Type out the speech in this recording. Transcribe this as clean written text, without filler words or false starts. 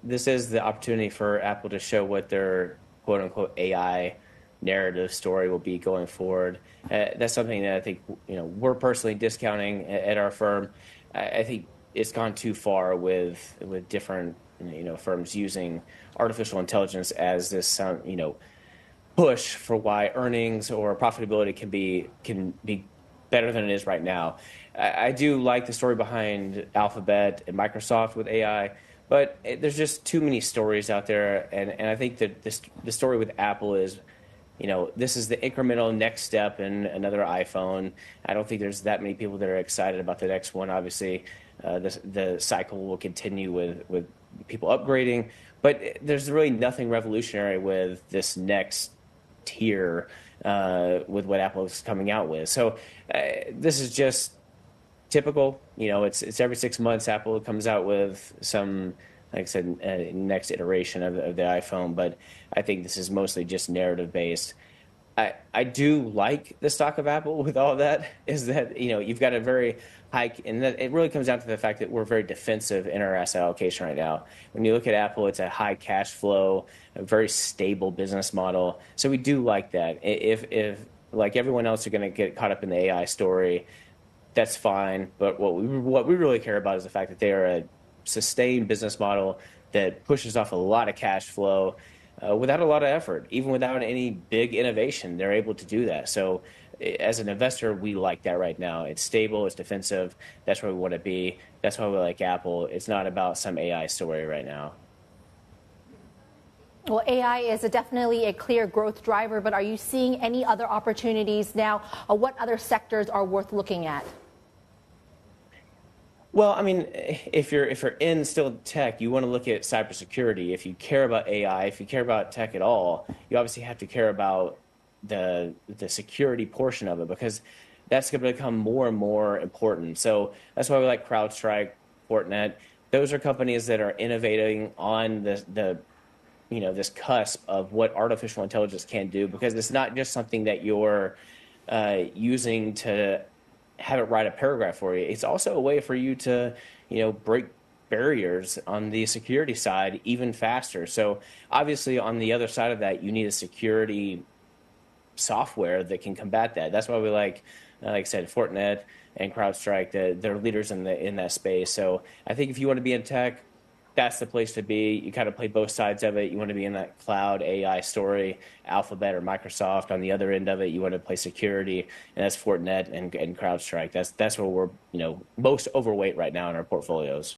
this is the opportunity for Apple to show what their quote unquote AI narrative story will be going forward. That's something that I think we're personally discounting at our firm. I think it's gone too far with different firms using artificial intelligence as this push for why earnings or profitability can be better than it is right now. I do like the story behind Alphabet and Microsoft with AI, but there's just too many stories out there, and I think that the story with Apple is, this is the incremental next step in another iPhone. I don't think there's that many people that are excited about the next one. Obviously, the cycle will continue with people upgrading, but there's really nothing revolutionary with this next tier with what Apple is coming out with. So this is just typical. It's every 6 months Apple comes out with some, like I said, next iteration of the iPhone, but I think this is mostly just narrative based. I do like the stock of Apple with all that, is that you've got a very high, and that it really comes down to the fact that we're very defensive in our asset allocation right now. When you look at Apple, it's a high cash flow, a very stable business model. So we do like that. If like everyone else are going to get caught up in the AI story, that's fine. But what we really care about is the fact that they are a sustained business model that pushes off a lot of cash flow without a lot of effort, even without any big innovation. They're able to do that. So as an investor, we like that right now. It's stable, it's defensive. That's where we want to be. That's why we like Apple. It's not about some AI story right now. Well, AI is definitely a clear growth driver, but are you seeing any other opportunities now? What other sectors are worth looking at? Well, I mean, if you're in still tech, you want to look at cybersecurity. If you care about AI, if you care about tech at all, you obviously have to care about the security portion of it, because that's going to become more and more important. So that's why we like CrowdStrike, Fortinet. Those are companies that are innovating on this cusp of what artificial intelligence can do, because it's not just something that you're using to have it write a paragraph for you. It's also a way for you to, break barriers on the security side even faster. So obviously on the other side of that, you need a security software that can combat that. That's why we like I said, Fortinet and CrowdStrike. They're leaders in that space. So I think if you want to be in tech, that's the place to be. You kind of play both sides of it. You want to be in that cloud AI story, Alphabet or Microsoft. On the other end of it, you want to play security, and that's Fortinet and CrowdStrike. That's where we're most overweight right now in our portfolios.